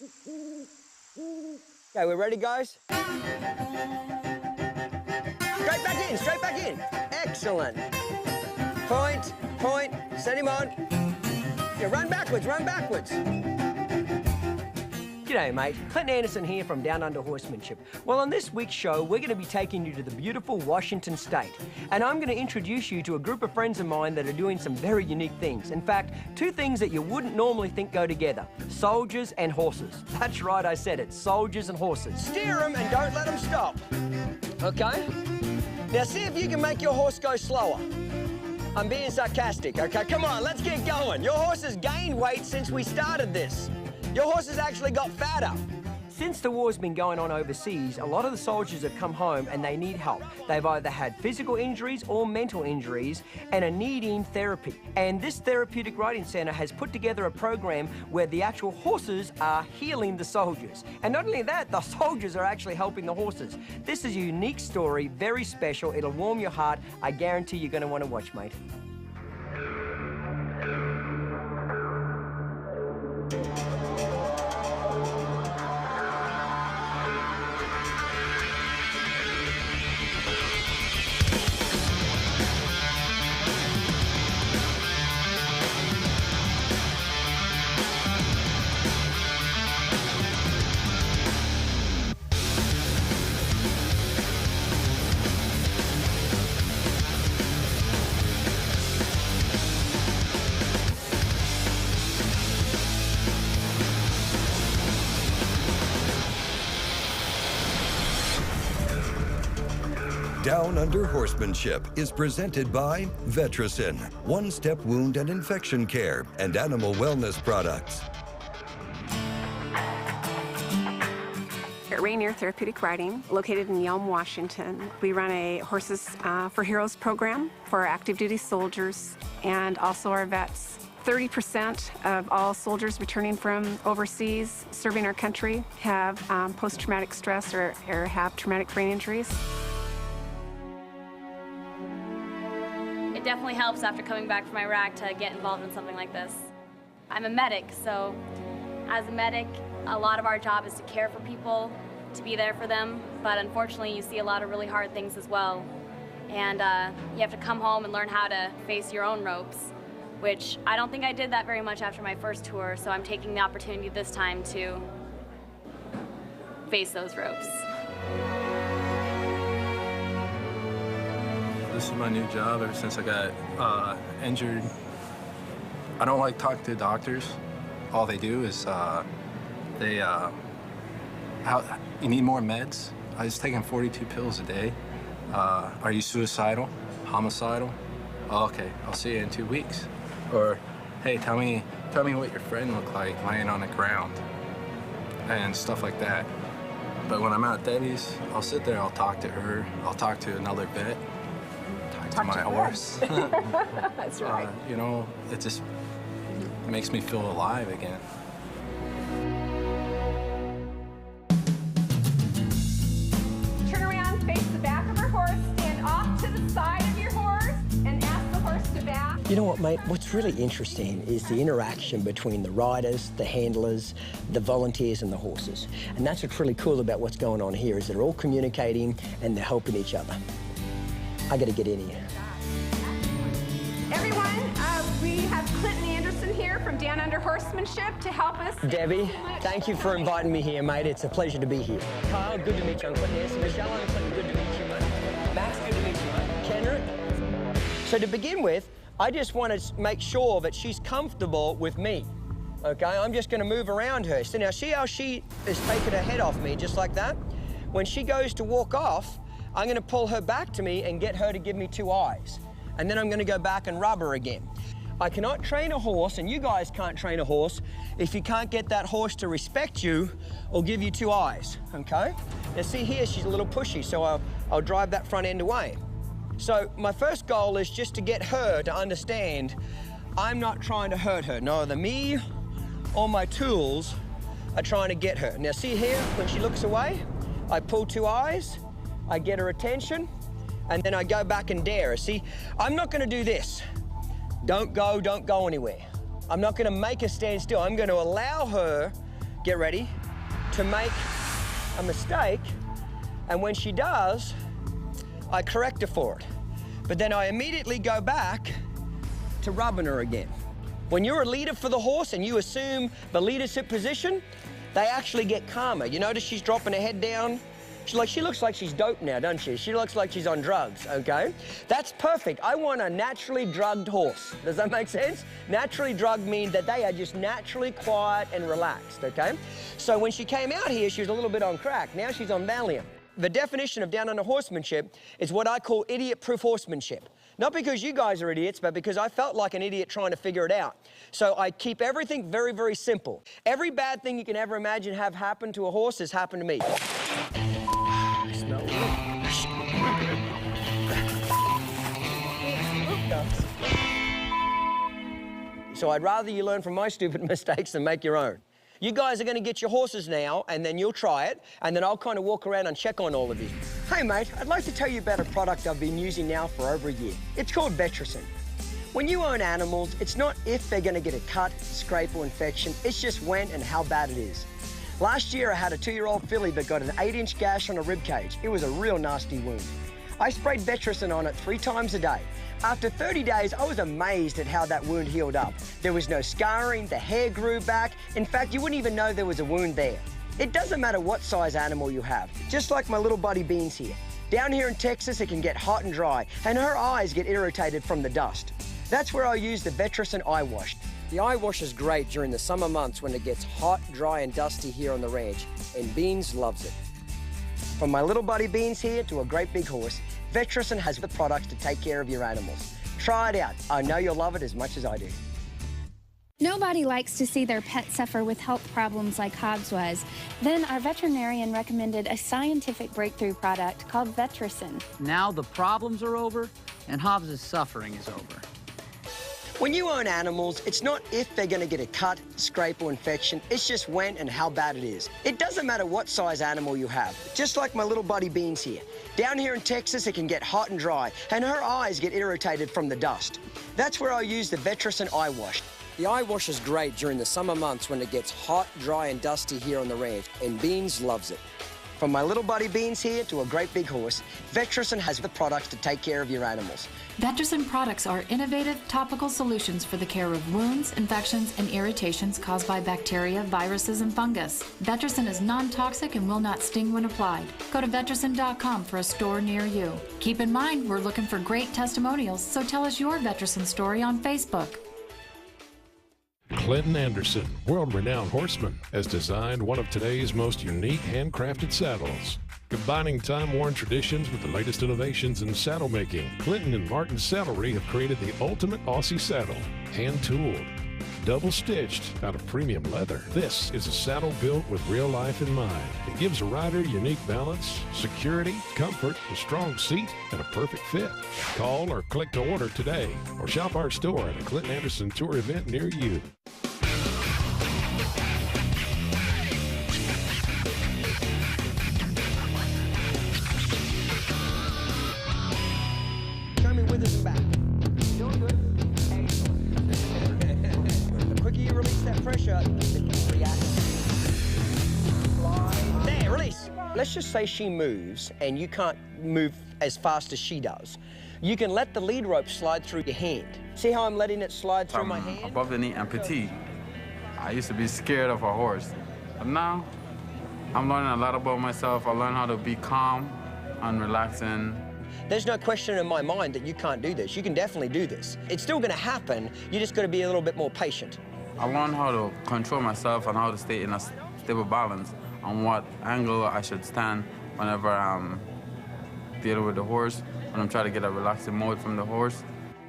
Okay, we're ready, guys? Straight back in. Excellent. Point, set him on. Yeah, run backwards. G'day, mate. Clinton Anderson here from Down Under Horsemanship. Well, on this week's show, we're going to be taking you to the beautiful Washington State. And I'm going to introduce you to a group of friends of mine that are doing some very unique things. In fact, two things that you wouldn't normally think go together. Soldiers and horses. That's right, I said it. Soldiers and horses. Steer them and don't let them stop. Okay? Now see if you can make your horse go slower. I'm being sarcastic, okay? Come on, let's get going. Your horse has gained weight since we started this. Your horse has actually got fatter. Since the war's been going on overseas, a lot of the soldiers have come home and they need help. They've either had physical injuries or mental injuries and are needing therapy. And this therapeutic riding center has put together a program where the actual horses are healing the soldiers. And not only that, the soldiers are actually helping the horses. This is a unique story, very special. It'll warm your heart. I guarantee you're gonna wanna watch, mate. Down Under Horsemanship is presented by Vetricin, one-step wound and infection care, and animal wellness products. At Rainier Therapeutic Riding, located in Yelm, Washington, we run a Horses for Heroes program for our active duty soldiers and also our vets. 30% of all soldiers returning from overseas serving our country have post-traumatic stress or have traumatic brain injuries. It definitely helps after coming back from Iraq to get involved in something like this. I'm a medic, so as a medic, a lot of our job is to care for people, to be there for them, but unfortunately you see a lot of really hard things as well. And you have to come home and learn how to face your own ropes, which I don't think I did that very much after my first tour, so I'm taking the opportunity this time to face those ropes. This is my new job ever since I got injured. I don't like talking to doctors. All they do is you need more meds. I was taking 42 pills a day. Are you suicidal? Homicidal? Oh, okay, I'll see you in 2 weeks. Or, hey, tell me what your friend looked like laying on the ground and stuff like that. But when I'm at Debbie's, I'll sit there, I'll talk to her, I'll talk to another vet, talk to my horse. That's right. You know, it just makes me feel alive again. Turn around, face the back of your horse, stand off to the side of your horse, and ask the horse to back. You know what, mate? What's really interesting is the interaction between the riders, the handlers, the volunteers, and the horses. And that's what's really cool about what's going on here, is they're all communicating and they're helping each other. I gotta get in here. Everyone, we have Clinton Anderson here from Down Under Horsemanship to help us. Debbie, thank you for inviting me here, mate. It's a pleasure to be here. Kyle, good to meet you. I'm Clinton Anderson. Michelle, I'm Clinton. Good to meet you, mate. Max, good to meet you, mate. Kendrick. So to begin with, I just want to make sure that she's comfortable with me. Okay, I'm just gonna move around her. So now see how she is taking her head off me, just like that? When she goes to walk off, I'm gonna pull her back to me and get her to give me 2 eyes. And then I'm gonna go back and rub her again. I cannot train a horse, and you guys can't train a horse, if you can't get that horse to respect you or give you 2 eyes, okay? Now see here, she's a little pushy, so I'll drive that front end away. So my first goal is just to get her to understand I'm not trying to hurt her. Neither me or my tools are trying to get her. Now see here, when she looks away, I pull 2 eyes, I get her attention, and then I go back and dare her. See, I'm not gonna do this. Don't go anywhere. I'm not gonna make her stand still. I'm gonna allow her get ready, to make a mistake, and when she does, I correct her for it. But then I immediately go back to rubbing her again. When you're a leader for the horse and you assume the leadership position, they actually get calmer. You notice she's dropping her head down? She looks like she's doped now, doesn't she? She looks like she's on drugs, okay? That's perfect. I want a naturally drugged horse. Does that make sense? Naturally drugged means that they are just naturally quiet and relaxed, okay? So when she came out here, she was a little bit on crack. Now she's on Valium. The definition of down under horsemanship is what I call idiot-proof horsemanship. Not because you guys are idiots, but because I felt like an idiot trying to figure it out. So I keep everything very, very simple. Every bad thing you can ever imagine have happened to a horse has happened to me. So I'd rather you learn from my stupid mistakes than make your own. You guys are going to get your horses now, and then you'll try it, and then I'll kind of walk around and check on all of you. Hey, mate, I'd like to tell you about a product I've been using now for over a year. It's called Vetricin. When you own animals, it's not if they're going to get a cut, scrape, or infection. It's just when and how bad it is. Last year, I had a 2-year-old filly that got an 8-inch gash on a rib cage. It was a real nasty wound. I sprayed Vetricin on it 3 times a day. After 30 days, I was amazed at how that wound healed up. There was no scarring, the hair grew back. In fact, you wouldn't even know there was a wound there. It doesn't matter what size animal you have, just like my little buddy Beans here. Down here in Texas, it can get hot and dry, and her eyes get irritated from the dust. That's where I use the Vetricin Eye Wash. The eye wash is great during the summer months when it gets hot, dry, and dusty here on the ranch, and Beans loves it. From my little buddy Beans here to a great big horse, Vetricin has the products to take care of your animals. Try it out. I know you'll love it as much as I do. Nobody likes to see their pet suffer with health problems like Hobbs was. Then our veterinarian recommended a scientific breakthrough product called Vetricin. Now the problems are over and Hobbs' suffering is over. When you own animals, it's not if they're going to get a cut, scrape, or infection. It's just when and how bad it is. It doesn't matter what size animal you have, just like my little buddy Beans here. Down here in Texas, it can get hot and dry, and her eyes get irritated from the dust. That's where I use the Vetricin Eye Wash. The eye wash is great during the summer months when it gets hot, dry, and dusty here on the ranch, and Beans loves it. From my little buddy Beans here to a great big horse, Vetricin has the products to take care of your animals. Vetricin products are innovative topical solutions for the care of wounds, infections, and irritations caused by bacteria, viruses, and fungus. Vetricin is non-toxic and will not sting when applied. Go to Vetricin.com for a store near you. Keep in mind, we're looking for great testimonials, so tell us your Vetricin story on Facebook. Clinton Anderson, world-renowned horseman, has designed one of today's most unique handcrafted saddles. Combining time-worn traditions with the latest innovations in saddle making, Clinton and Martin Saddlery have created the ultimate Aussie saddle, hand-tooled, double-stitched out of premium leather. This is a saddle built with real life in mind. It gives a rider unique balance, security, comfort, a strong seat, and a perfect fit. Call or click to order today, or shop our store at a Clinton Anderson Tour event near you. Coming with us and back. Doing good. The quicker you release that pressure, the quicker you react. There, release. Let's just say she moves and you can't move as fast as she does. You can let the lead rope slide through your hand. See how I'm letting it slide through my hand? Above the knee and petite. I used to be scared of a horse. But now, I'm learning a lot about myself. I learned how to be calm and relaxing. There's no question in my mind that you can't do this. You can definitely do this. It's still gonna happen. You just gotta be a little bit more patient. I learned how to control myself and how to stay in a stable balance on what angle I should stand whenever I'm dealing with the horse, when I'm trying to get a relaxing mode from the horse.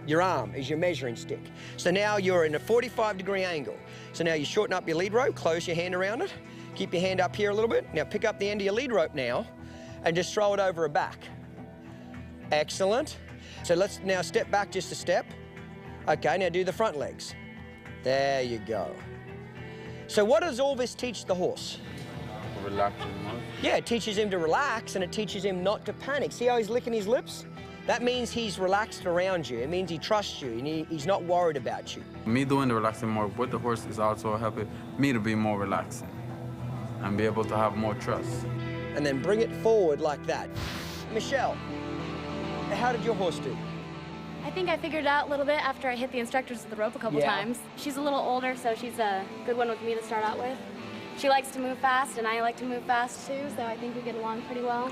Your arm is your measuring stick. So now you're in a 45-degree angle. So now you shorten up your lead rope, close your hand around it, keep your hand up here a little bit. Now pick up the end of your lead rope now and just throw it over her back. Excellent. So let's now step back just a step. Okay, now do the front legs. There you go. So what does all this teach the horse? Relaxing mode. Yeah, it teaches him to relax and it teaches him not to panic. See how he's licking his lips? That means he's relaxed around you. It means he trusts you and he's not worried about you. Me doing the relaxing mode with the horse is also helping me to be more relaxing. and be able to have more trust. And then bring it forward like that. Michelle, how did your horse do? I think I figured it out a little bit after I hit the instructors with the rope a couple times. She's a little older, so she's a good one with me to start out with. She likes to move fast, and I like to move fast too, so I think we get along pretty well.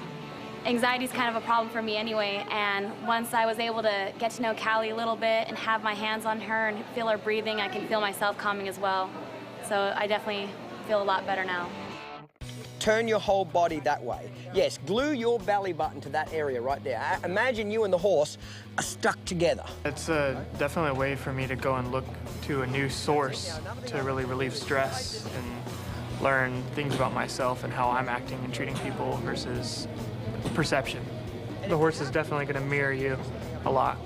Anxiety is kind of a problem for me anyway, and once I was able to get to know Callie a little bit and have my hands on her and feel her breathing, I can feel myself calming as well. So I definitely feel a lot better now. Turn your whole body that way. Yes, glue your belly button to that area right there. Imagine you and the horse are stuck together. It's definitely a way for me to go and look to a new source to really relieve stress and learn things about myself and how I'm acting and treating people versus perception. The horse is definitely going to mirror you a lot.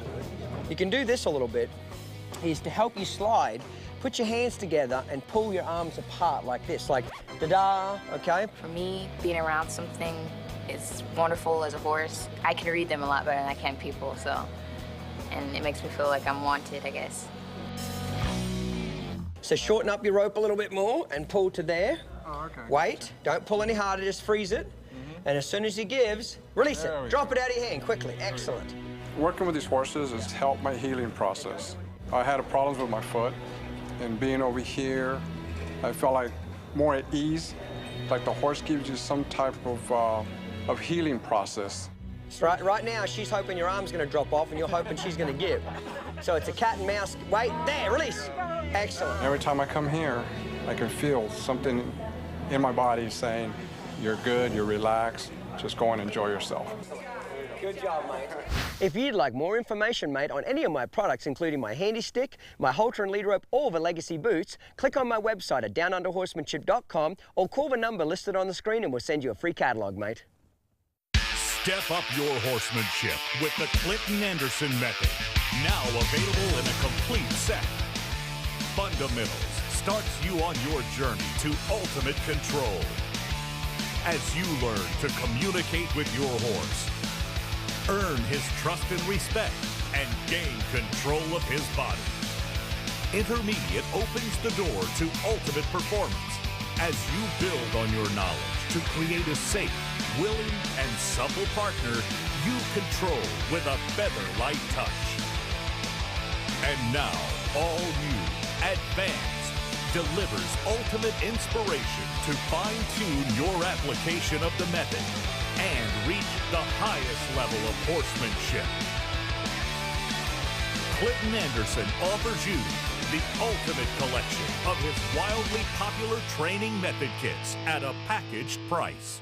You can do this a little bit, is to help you slide. Put your hands together and pull your arms apart like this, like da-da, okay? For me, being around something is wonderful as a horse. I can read them a lot better than I can people, so, and it makes me feel like I'm wanted, I guess. So shorten up your rope a little bit more and pull to there. Oh, okay. Wait, don't pull any harder, just freeze it. And as soon as he gives, release it. Drop it out of your hand quickly, excellent. Working with these horses has helped my healing process. I had problems with my foot, and being over here, I felt like more at ease, like the horse gives you some type of healing process. So right now, she's hoping your arm's gonna drop off and you're hoping she's gonna give. So it's a cat and mouse, wait, there, release. Excellent. Every time I come here, I can feel something in my body saying, you're good, you're relaxed, just go and enjoy yourself. Good job, mate. If you'd like more information, mate, on any of my products, including my handy stick, my halter and lead rope, or the Legacy boots, click on my website at downunderhorsemanship.com or call the number listed on the screen and we'll send you a free catalog, mate. Step up your horsemanship with the Clinton Anderson method. Now available in a complete set. Fundamentals starts you on your journey to ultimate control. As you learn to communicate with your horse, earn his trust and respect, and gain control of his body. Intermediate opens the door to ultimate performance as you build on your knowledge to create a safe, willing, and supple partner you control with a feather-light touch. And now, all new, advanced, delivers ultimate inspiration to fine-tune your application of the method and reach the highest level of horsemanship. Clinton Anderson offers you the ultimate collection of his wildly popular training method kits at a packaged price.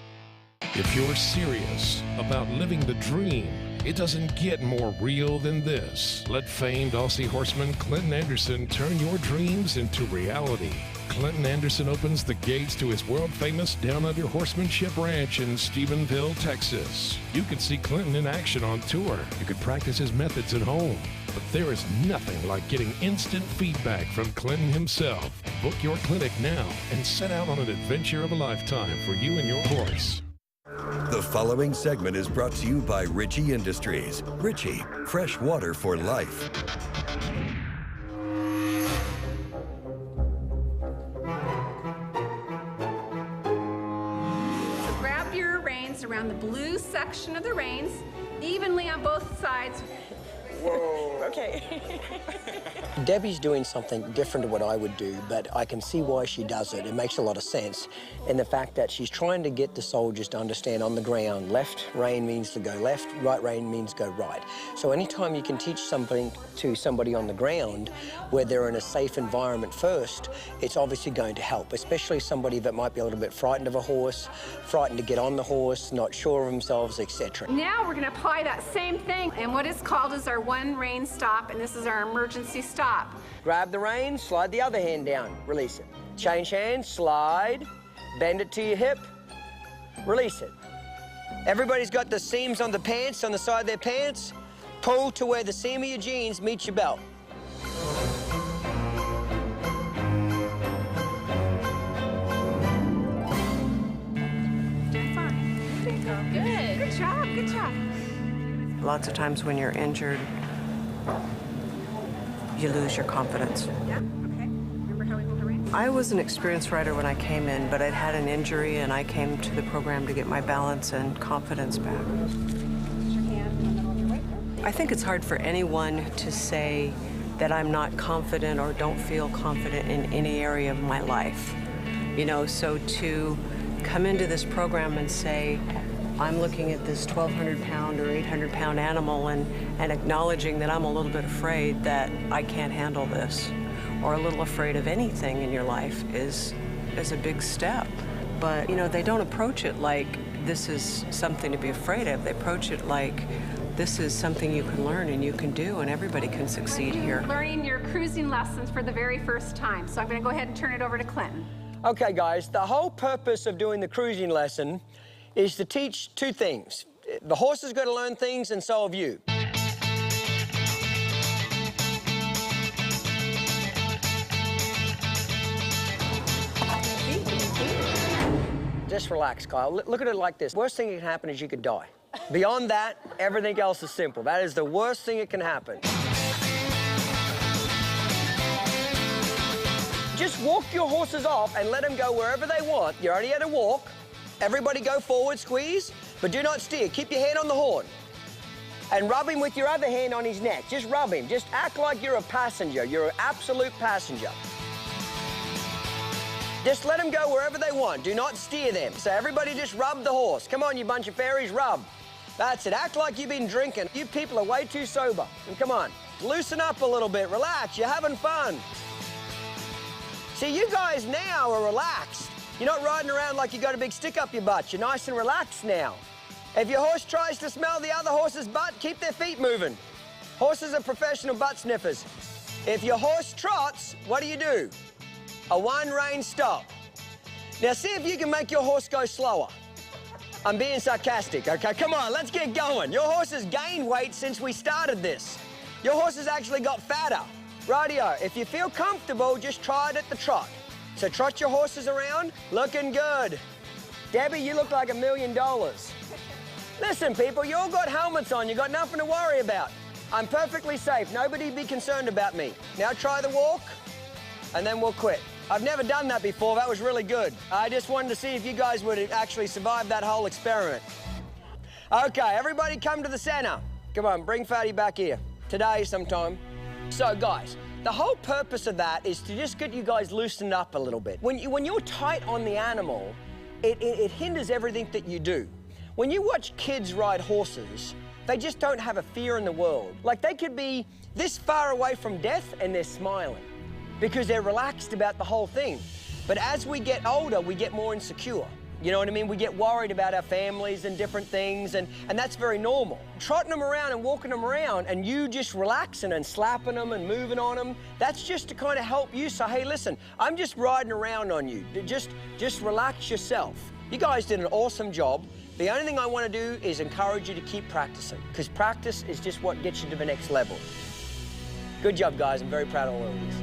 If you're serious about living the dream, it doesn't get more real than this. Let famed Aussie horseman Clinton Anderson turn your dreams into reality. Clinton Anderson opens the gates to his world-famous Down Under Horsemanship Ranch in Stephenville, Texas. You can see Clinton in action on tour. You can practice his methods at home. But there is nothing like getting instant feedback from Clinton himself. Book your clinic now and set out on an adventure of a lifetime for you and your horse. The following segment is brought to you by Ritchie Industries. Ritchie, fresh water for life. So grab your reins around the blue section of the reins, evenly on both sides. Whoa. Okay. Debbie's doing something different to what I would do, but I can see why she does it. It makes a lot of sense. And the fact that she's trying to get the soldiers to understand on the ground, left rein means to go left, right rein means go right. So anytime you can teach something to somebody on the ground where they're in a safe environment first, it's obviously going to help, especially somebody that might be a little bit frightened of a horse, frightened to get on the horse, not sure of themselves, etc. Now we're going to apply that same thing, and what is called is our one rein stop, and this is our emergency stop. Grab the rein, slide the other hand down, release it. Change hands, slide, bend it to your hip, release it. Everybody's got the seams on the pants, on the side of their pants. Pull to where the seam of your jeans meets your belt. Doing fine. Good. Good job, good job. Lots of times when you're injured, you lose your confidence. Yeah, okay. Remember how we hold the reins? I was an experienced rider when I came in, but I'd had an injury and I came to the program to get my balance and confidence back. I think it's hard for anyone to say that I'm not confident or don't feel confident in any area of my life. You know, so to come into this program and say, I'm looking at this 1,200-pound or 800-pound animal and acknowledging that I'm a little bit afraid that I can't handle this, or a little afraid of anything in your life is a big step. But, you know, they don't approach it like this is something to be afraid of. They approach it like this is something you can learn and you can do, and everybody can succeed here. Learning your cruising lessons for the very first time. So I'm going to go ahead and turn it over to Clinton. Okay, guys, the whole purpose of doing the cruising lesson is to teach two things. The horse is going to learn things, and so have you. Just relax, Kyle. Look at it like this. Worst thing that can happen is you could die. Beyond that, everything else is simple. That is the worst thing that can happen. Just walk your horses off and let them go wherever they want. You're only at a walk. Everybody go forward, squeeze, but do not steer. Keep your hand on the horn. And rub him with your other hand on his neck. Just rub him. Just act like you're a passenger. You're an absolute passenger. Just let them go wherever they want. Do not steer them. So everybody just rub the horse. Come on, you bunch of fairies, rub. That's it. Act like you've been drinking. You people are way too sober. And come on, loosen up a little bit. Relax. You're having fun. See, you guys now are relaxed. You're not riding around like you got a big stick up your butt. You're nice and relaxed now. If your horse tries to smell the other horse's butt, keep their feet moving. Horses are professional butt sniffers. If your horse trots, what do? A one-rein stop. Now see if you can make your horse go slower. I'm being sarcastic, okay? Come on, let's get going. Your horse has gained weight since we started this. Your horse has actually got fatter. Rightio, if you feel comfortable, just try it at the trot. So trot your horses around, looking good. Debbie, you look like $1 million. Listen, people, you all got helmets on. You got nothing to worry about. I'm perfectly safe. Nobody be concerned about me. Now try the walk, and then we'll quit. I've never done that before. That was really good. I just wanted to see if you guys would actually survive that whole experiment. Okay, everybody come to the center. Come on, bring Fatty back here. Today, sometime. So, guys, the whole purpose of that is to just get you guys loosened up a little bit. When you're tight on the animal, it hinders everything that you do. When you watch kids ride horses, they just don't have a fear in the world. Like, they could be this far away from death and they're smiling because they're relaxed about the whole thing. But as we get older, we get more insecure. You know what I mean? We get worried about our families and different things, and that's very normal. Trotting them around and walking them around and you just relaxing and slapping them and moving on them, that's just to kind of help you say, hey, listen, I'm just riding around on you. Just relax yourself. You guys did an awesome job. The only thing I want to do is encourage you to keep practicing, because practice is just what gets you to the next level. Good job, guys. I'm very proud of all of these.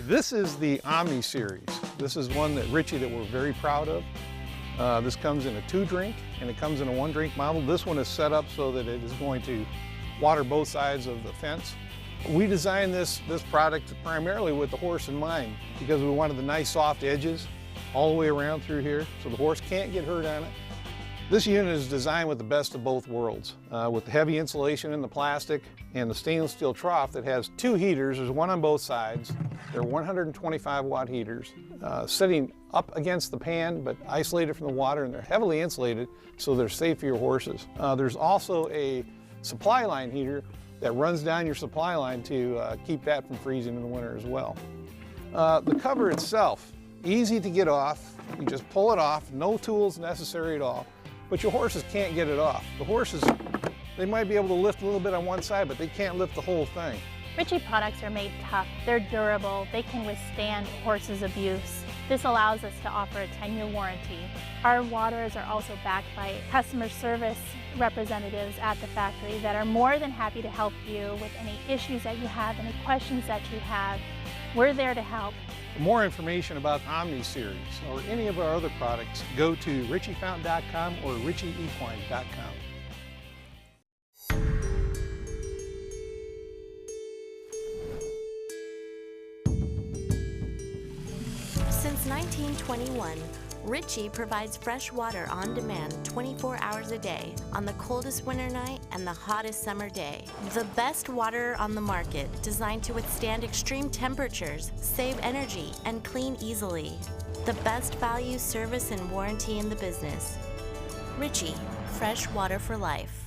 This is the Omni series. This is one that Ritchie that we're very proud of. This comes in a 2-drink and it comes in a 1-drink model. This one is set up so that it is going to water both sides of the fence. We designed this product primarily with the horse in mind because we wanted the nice soft edges all the way around through here so the horse can't get hurt on it. This unit is designed with the best of both worlds, with the heavy insulation in the plastic and the stainless steel trough that has 2 heaters. There's one on both sides. They're 125-watt heaters, sitting up against the pan, but isolated from the water, and they're heavily insulated, so they're safe for your horses. There's also a supply line heater that runs down your supply line to keep that from freezing in the winter as well. The cover itself, easy to get off. You just pull it off, no tools necessary at all. But your horses can't get it off. The horses, they might be able to lift a little bit on one side, but they can't lift the whole thing. Ritchie products are made tough, they're durable, they can withstand horses' abuse. This allows us to offer a 10-year warranty. Our waters are also backed by customer service representatives at the factory that are more than happy to help you with any issues that you have, any questions that you have. We're there to help. For more information about Omni series or any of our other products, go to ritchiefountain.com or ritchieequine.com. 1921, Ritchie provides fresh water on demand 24 hours a day on the coldest winter night and the hottest summer day. The best water on the market, designed to withstand extreme temperatures, save energy, and clean easily. The best value, service, and warranty in the business. Ritchie, fresh water for life.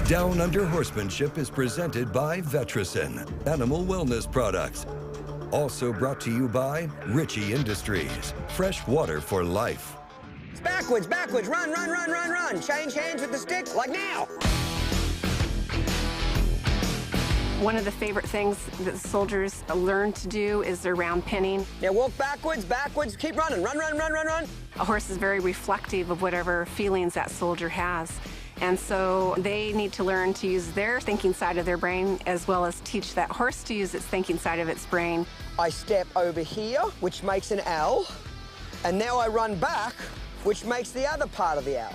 Down Under Horsemanship is presented by Vetricin, animal wellness products. Also brought to you by Ritchie Industries, fresh water for life. It's backwards, backwards, run, run, run, run, run. Change hands with the stick, like now. One of the favorite things that soldiers learn to do is their round penning. Now walk backwards, backwards, keep running, run, run, run, run, run. A horse is very reflective of whatever feelings that soldier has. And so they need to learn to use their thinking side of their brain as well as teach that horse to use its thinking side of its brain. I step over here, which makes an L, and now I run back, which makes the other part of the L.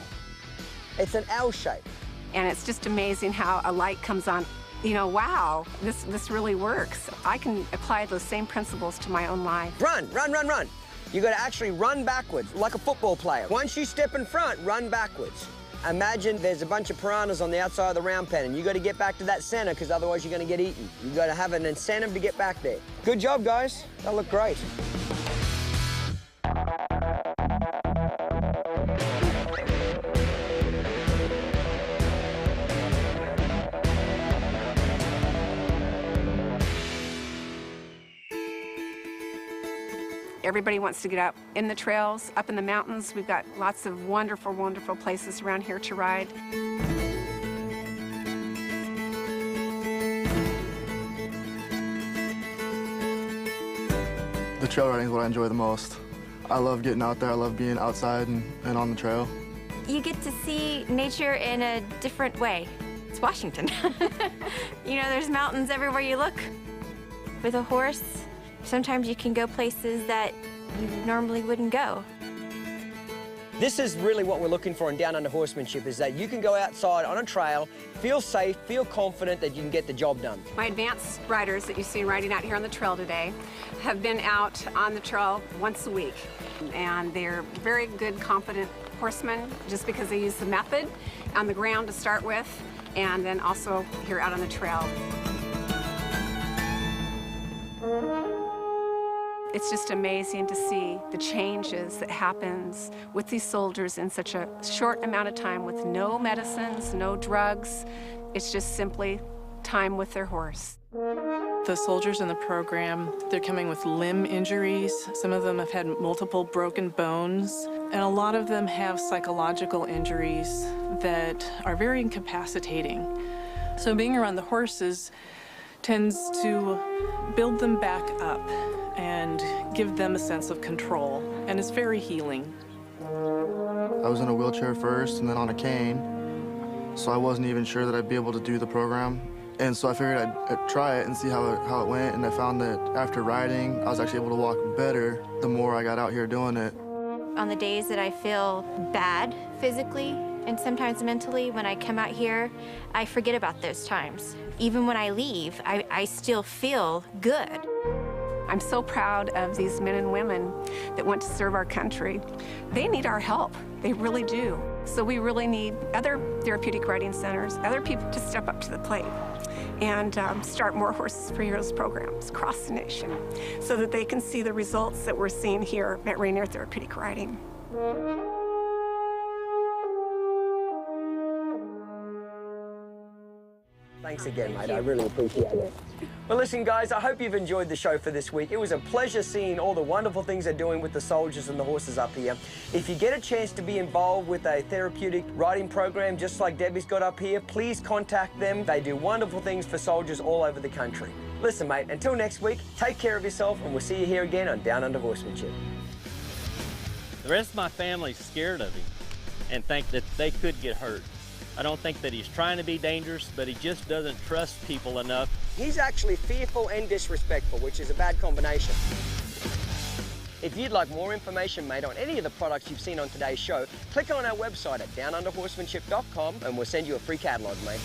It's an L shape. And it's just amazing how a light comes on. You know, wow, this really works. I can apply those same principles to my own life. Run, run, run, run. You got to actually run backwards, like a football player. Once you step in front, run backwards. Imagine there's a bunch of piranhas on the outside of the round pen, and you got to get back to that center because otherwise you're going to get eaten. You got to have an incentive to get back there. Good job, guys. That looked great. Everybody wants to get up in the trails, up in the mountains. We've got lots of wonderful, wonderful places around here to ride. The trail riding is what I enjoy the most. I love getting out there. I love being outside and on the trail. You get to see nature in a different way. It's Washington. You know, there's mountains everywhere you look. With a horse, sometimes you can go places that you normally wouldn't go. This is really what we're looking for in Down Under Horsemanship, is that you can go outside on a trail, feel safe, feel confident that you can get the job done. My advanced riders that you've seen riding out here on the trail today have been out on the trail once a week. And they're very good, confident horsemen just because they use the method on the ground to start with, and then also here out on the trail. It's just amazing to see the changes that happens with these soldiers in such a short amount of time with no medicines, no drugs. It's just simply time with their horse. The soldiers in the program, they're coming with limb injuries. Some of them have had multiple broken bones, and a lot of them have psychological injuries that are very incapacitating. So being around the horses tends to build them back up and give them a sense of control, and it's very healing. I was in a wheelchair first and then on a cane, so I wasn't even sure that I'd be able to do the program. And so I figured I'd try it and see how it went, and I found that after riding, I was actually able to walk better the more I got out here doing it. On the days that I feel bad physically and sometimes mentally, when I come out here, I forget about those times. Even when I leave, I still feel good. I'm so proud of these men and women that want to serve our country. They need our help. They really do. So we really need other therapeutic riding centers, other people to step up to the plate and start more Horses for Heroes programs across the nation so that they can see the results that we're seeing here at Rainier Therapeutic Riding. Thanks again, mate. I really appreciate it. Well, listen, guys, I hope you've enjoyed the show for this week. It was a pleasure seeing all the wonderful things they're doing with the soldiers and the horses up here. If you get a chance to be involved with a therapeutic riding program just like Debbie's got up here, please contact them. They do wonderful things for soldiers all over the country. Listen, mate, until next week, take care of yourself, and we'll see you here again on Down Under Horsemanship. The rest of my family's scared of him and think that they could get hurt. I don't think that he's trying to be dangerous, but he just doesn't trust people enough. He's actually fearful and disrespectful, which is a bad combination. If you'd like more information, mate, on any of the products you've seen on today's show, click on our website at downunderhorsemanship.com and we'll send you a free catalog, mate.